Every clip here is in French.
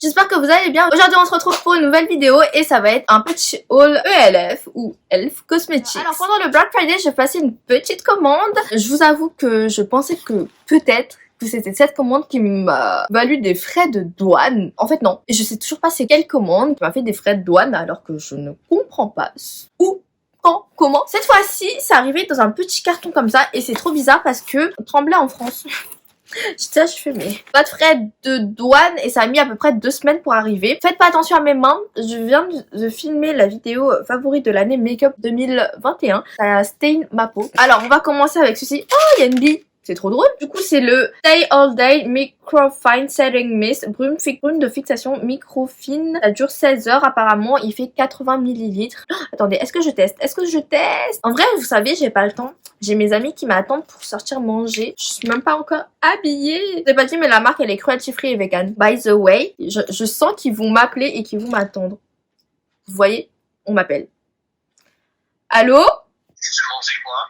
j'espère que vous allez bien. Aujourd'hui on se retrouve pour une nouvelle vidéo et ça va être un petit haul ELF ou Elf Cosmetics. Alors pendant le Black Friday j'ai passé une petite commande. Je vous avoue que je pensais que peut-être que c'était cette commande qui m'a valu des frais de douane. En fait non, je sais toujours pas c'est quelle commande qui m'a fait des frais de douane alors que je ne comprends pas où. Comment. Cette fois-ci, c'est arrivé dans un petit carton comme ça et c'est trop bizarre parce que tremblait en France. Je fais mais pas de frais de douane et ça a mis à peu près 2 semaines pour arriver. Faites pas attention à mes mains. Je viens de filmer la vidéo favorite de l'année Make-up 2021. Ça stain ma peau. Alors on va commencer avec ceci. Oh, il y a une bille. C'est trop drôle. Du coup, c'est le Stay All Day Micro Fine Setting Mist. Brume de fixation micro fine. Ça dure 16 heures apparemment. Il fait 80 ml. Oh, attendez, est-ce que je teste? En vrai, vous savez, j'ai pas le temps. J'ai mes amis qui m'attendent pour sortir manger. Je suis même pas encore habillée. Je sais pas dit, mais la marque, elle est cruelty free et vegan. By the way, je sens qu'ils vont m'appeler et qu'ils vont m'attendre. Vous voyez? On m'appelle. Allô?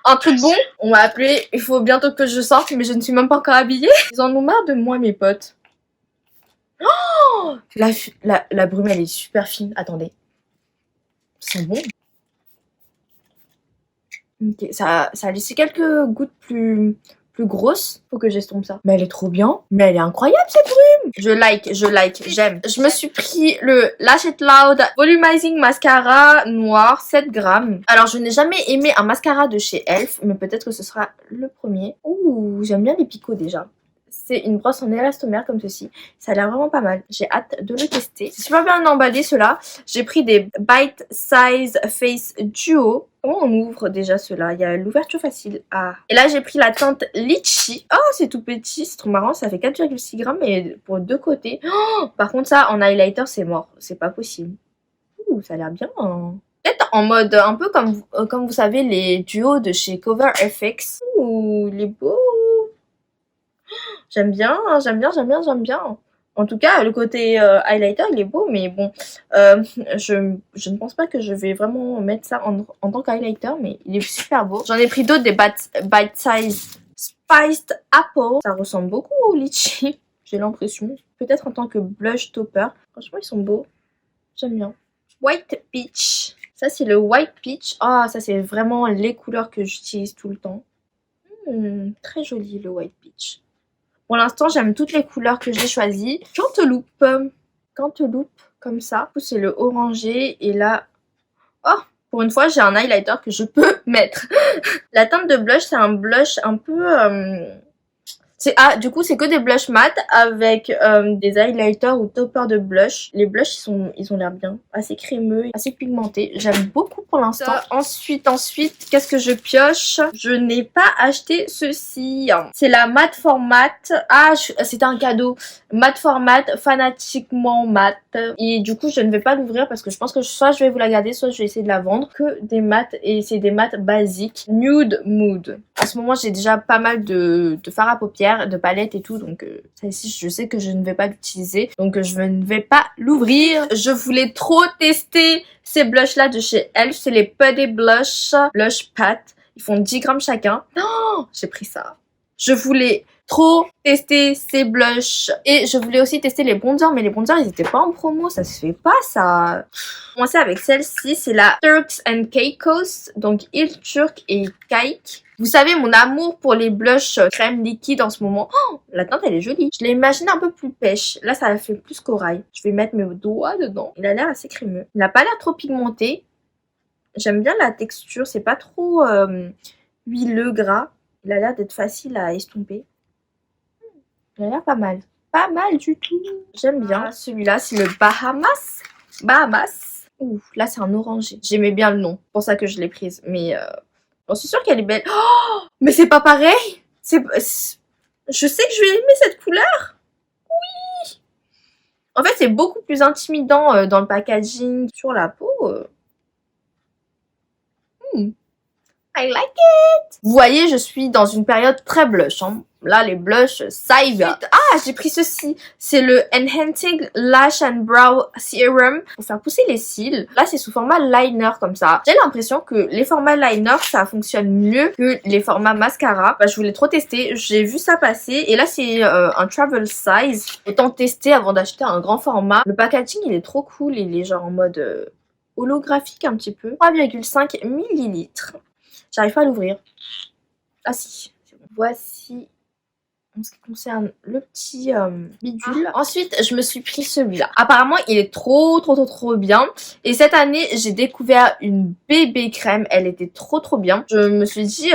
Un truc bon? On m'a appelé, il faut bientôt que je sorte, mais je ne suis même pas encore habillée. Ils en ont marre de moi, mes potes. Oh, la brume, elle est super fine. Attendez. Ils sont bons. Ok, ça a laissé quelques gouttes plus grosses. Faut que j'estompe ça. Mais elle est trop bien. Mais elle est incroyable, cette brume. Je like, j'aime. Je me suis pris le Lash It Loud Volumizing Mascara noir 7 grammes. Alors, je n'ai jamais aimé un mascara de chez Elf, mais peut-être que ce sera le premier. Ouh, j'aime bien les picots déjà. C'est une brosse en élastomère comme ceci. Ça a l'air vraiment pas mal. J'ai hâte de le tester. C'est super bien emballé ceux-là. J'ai pris des Bite Size Face Duo. Comment on ouvre déjà ceux-là? Il y a l'ouverture facile. Ah. Et là j'ai pris la teinte Litchi. Oh, c'est tout petit. C'est trop marrant. Ça fait 4,6 grammes mais pour deux côtés. Oh, par contre ça en highlighter c'est mort. C'est pas possible. Ouh, ça a l'air bien. Peut-être en mode un peu comme vous savez les duos de chez Cover FX. Ouh, il est beau. J'aime bien. En tout cas, le côté highlighter, il est beau, mais bon, je ne pense pas que je vais vraiment mettre ça en tant qu'highlighter, mais il est super beau. J'en ai pris d'autres, des Bite Size Spiced Apple. Ça ressemble beaucoup au litchi, j'ai l'impression. Peut-être en tant que blush topper. Franchement, ils sont beaux. J'aime bien. White Peach. Ça, c'est le White Peach. Ah, ça, c'est vraiment les couleurs que j'utilise tout le temps. Très joli, le White Peach. Pour l'instant, j'aime toutes les couleurs que j'ai choisies. Cantaloupe, comme ça. Du coup, c'est le orangé. Et là, oh, pour une fois, j'ai un highlighter que je peux mettre. La teinte de blush, c'est un blush un peu... du coup, c'est que des blushs mat avec des highlighters ou toppers de blush. Les blushs, ils ont l'air bien. Assez crémeux, assez pigmentés. J'aime beaucoup pour l'instant. Ensuite, qu'est-ce que je pioche? Je n'ai pas acheté ceci. C'est la Matte Format. Ah, c'était un cadeau. Matte Format, fanatiquement mat. Et du coup, je ne vais pas l'ouvrir parce que je pense que soit je vais vous la garder, soit je vais essayer de la vendre. Que des mattes et c'est des mattes basiques. Nude Mood. En ce moment, j'ai déjà pas mal de fard à paupières, de palettes et tout. Donc ça ici, je sais que je ne vais pas l'utiliser. Donc je ne vais pas l'ouvrir. Je voulais trop tester ces blushs là de chez Elf. C'est les Putty Blush Pat. Ils font 10 grammes chacun. Oh, j'ai pris ça. Je voulais trop tester ces blushs. Et je voulais aussi tester les bronzers. Mais les bronzers, ils étaient pas en promo. Ça se fait pas, ça. Commencer avec celle-ci. C'est la Turks and Caicos. Donc Il Turk et Cake. Vous savez mon amour pour les blushs crème liquide en ce moment. Oh, la teinte elle est jolie. Je l'ai imaginé un peu plus pêche. Là ça fait plus corail. Je vais mettre mes doigts dedans. Il a l'air assez crémeux. Il n'a pas l'air trop pigmenté. J'aime bien la texture. C'est pas trop huileux gras. Il a l'air d'être facile à estomper. Il a l'air pas mal. Pas mal du tout. J'aime bien. Celui-là c'est le Bahamas. Ouh, là c'est un orangé. J'aimais bien le nom. C'est pour ça que je l'ai prise. Mais... J'en suis sûre qu'elle est belle. Oh, mais c'est pas pareil. Je sais que je vais aimer cette couleur. Oui. En fait, c'est beaucoup plus intimidant dans le packaging. Sur la peau. I like it. Vous voyez, je suis dans une période très blush. Hein. Là, les blushs, ça y va. Ah, j'ai pris ceci. C'est le Enhancing Lash and Brow Serum pour faire pousser les cils. Là, c'est sous format liner comme ça. J'ai l'impression que les formats liner, ça fonctionne mieux que les formats mascara. Bah, je voulais trop tester. J'ai vu ça passer. Et là, c'est un travel size. Autant tester avant d'acheter un grand format. Le packaging, il est trop cool. Il est genre en mode holographique un petit peu. 3,5 millilitres. J'arrive pas à l'ouvrir. Ah si. Voici en ce qui concerne le petit bidule. Ensuite, je me suis pris celui-là. Apparemment, il est trop bien. Et cette année, j'ai découvert une bébé crème. Elle était trop bien. Je me suis dit,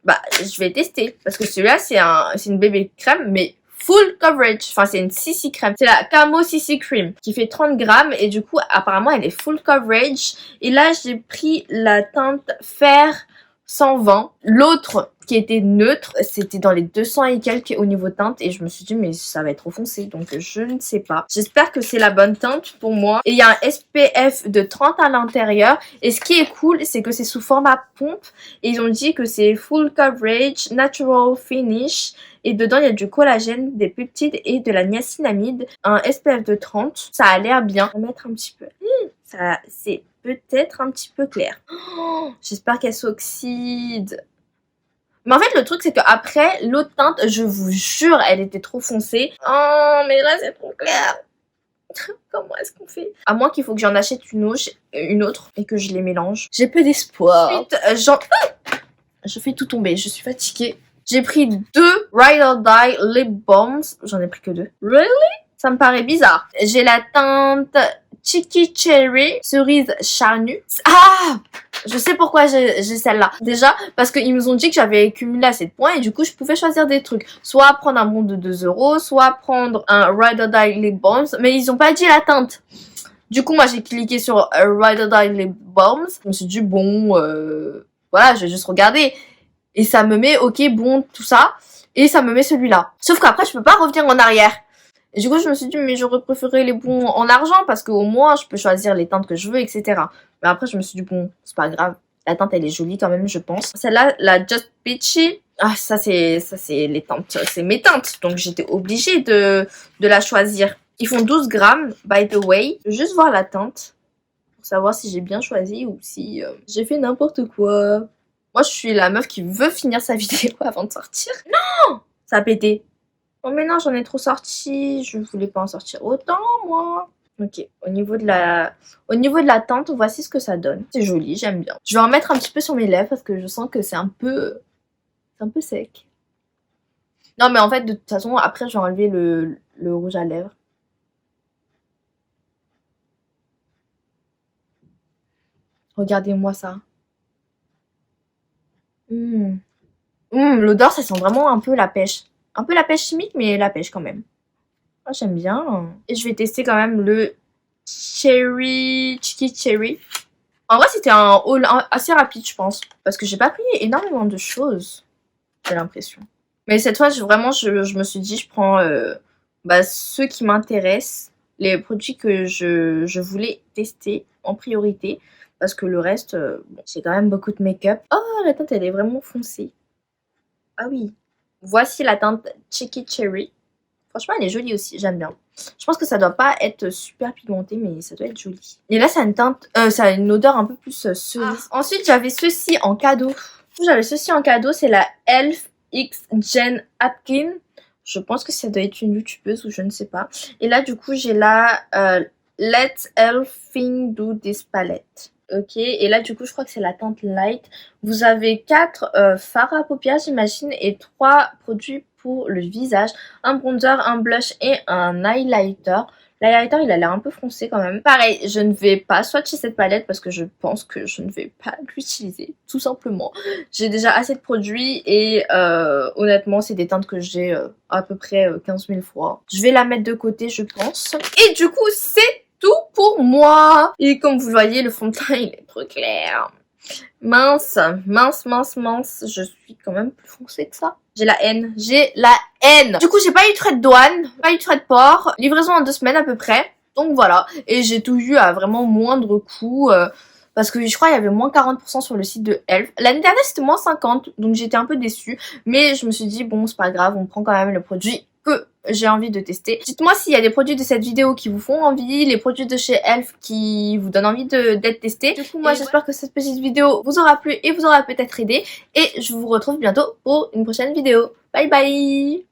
bah, je vais tester. Parce que celui-là, c'est une bébé crème, mais full coverage. Enfin, c'est une CC crème. C'est la Camo CC Cream qui fait 30 grammes. Et du coup, apparemment, elle est full coverage. Et là, j'ai pris la teinte Fer 120. L'autre qui était neutre, c'était dans les 200 et quelques au niveau teinte et je me suis dit mais ça va être trop foncé donc je ne sais pas. J'espère que c'est la bonne teinte pour moi. Et il y a un SPF de 30 à l'intérieur et ce qui est cool c'est que c'est sous format pompe et ils ont dit que c'est full coverage, natural finish et dedans il y a du collagène, des peptides et de la niacinamide. Un SPF de 30, ça a l'air bien. On va mettre un petit peu. Ça c'est peut-être un petit peu clair. Oh, j'espère qu'elle s'oxyde. Mais en fait, le truc, c'est qu'après, l'autre teinte, je vous jure, elle était trop foncée. Oh, mais là, c'est trop clair. Comment est-ce qu'on fait? À moins qu'il faut que j'en achète une autre et que je les mélange. J'ai peu d'espoir. Ensuite, je fais tout tomber, je suis fatiguée. J'ai pris 2 Ride or Die Lip Balms. J'en ai pris que 2. Really? Ça me paraît bizarre. J'ai la teinte Cheeky Cherry, cerise charnue. Ah! Je sais pourquoi j'ai celle-là. Déjà, parce qu'ils nous ont dit que j'avais cumulé assez de points et du coup, je pouvais choisir des trucs. Soit prendre un bon de 2 €, soit prendre un Ride or Die Lip Balms. Mais ils ont pas dit la teinte. Du coup, moi, j'ai cliqué sur Ride or Die Lip Balms. Je me suis dit, bon, voilà, je vais juste regarder. Et ça me met, ok, bon, tout ça. Et ça me met celui-là. Sauf qu'après, je peux pas revenir en arrière. Et du coup, je me suis dit, mais j'aurais préféré les bons en argent parce qu'au moins, je peux choisir les teintes que je veux, etc. Mais après, je me suis dit, bon, c'est pas grave. La teinte, elle est jolie quand même, je pense. Celle-là, la Just Peachy. Ah, ça, c'est les teintes. C'est mes teintes. Donc, j'étais obligée de la choisir. Ils font 12 grammes, by the way. Je veux juste voir la teinte pour savoir si j'ai bien choisi ou si j'ai fait n'importe quoi. Moi, je suis la meuf qui veut finir sa vidéo avant de sortir. Non! Ça a pété. Oh mais non, j'en ai trop sorti. Je voulais pas en sortir autant, moi. Ok, au niveau de la teinte, voici ce que ça donne. C'est joli, j'aime bien. Je vais en mettre un petit peu sur mes lèvres parce que je sens que c'est un peu sec. Non mais en fait, de toute façon, après, je vais enlever le rouge à lèvres. Regardez-moi ça. L'odeur, ça sent vraiment un peu la pêche. Un peu la pêche chimique, mais la pêche quand même. Oh, j'aime bien. Et je vais tester quand même le Cheeky Cherry. En vrai, c'était un haul assez rapide, je pense. Parce que j'ai pas pris énormément de choses. J'ai l'impression. Mais cette fois, vraiment, je me suis dit, je prends ceux qui m'intéressent. Les produits que je voulais tester en priorité. Parce que le reste, bon, j'ai quand même beaucoup de make-up. Oh, la teinte, elle est vraiment foncée. Ah oui. Voici la teinte Cheeky Cherry. Franchement, elle est jolie aussi, j'aime bien. Je pense que ça doit pas être super pigmenté, mais ça doit être joli. Et là, ça a une teinte, ça a une odeur un peu plus cerise. Ah. Ensuite, j'avais ceci en cadeau. C'est la Elf X Jen Atkin. Je pense que ça doit être une youtubeuse ou je ne sais pas. Et là, du coup, j'ai la Let Elfing Do This Palette. Ok, et là du coup je crois que c'est la teinte light. Vous avez 4 fards à paupières j'imagine et 3 produits pour le visage. Un bronzer, un blush et un highlighter. L'highlighter il a l'air un peu foncé quand même. Pareil, je ne vais pas swatcher cette palette parce que je pense que je ne vais pas l'utiliser tout simplement. J'ai déjà assez de produits et honnêtement c'est des teintes que j'ai à peu près 15 000 fois. Je vais la mettre de côté je pense. Et du coup c'est tout pour moi. Et comme vous le voyez, le fond de teint, il est trop clair. Mince. Je suis quand même plus foncée que ça. J'ai la haine. Du coup, j'ai pas eu de frais de douane, pas eu de frais de port. Livraison en 2 semaines à peu près. Donc voilà. Et j'ai tout eu à vraiment moindre coût. parce que je crois il y avait moins 40% sur le site de Elf. L'année dernière c'était moins 50, donc j'étais un peu déçue, mais je me suis dit bon c'est pas grave, on prend quand même le produit que j'ai envie de tester. Dites-moi s'il y a des produits de cette vidéo qui vous font envie, les produits de chez Elf qui vous donnent envie d'être testés. Du coup moi j'espère que cette petite vidéo vous aura plu et vous aura peut-être aidé, et je vous retrouve bientôt pour une prochaine vidéo. Bye bye.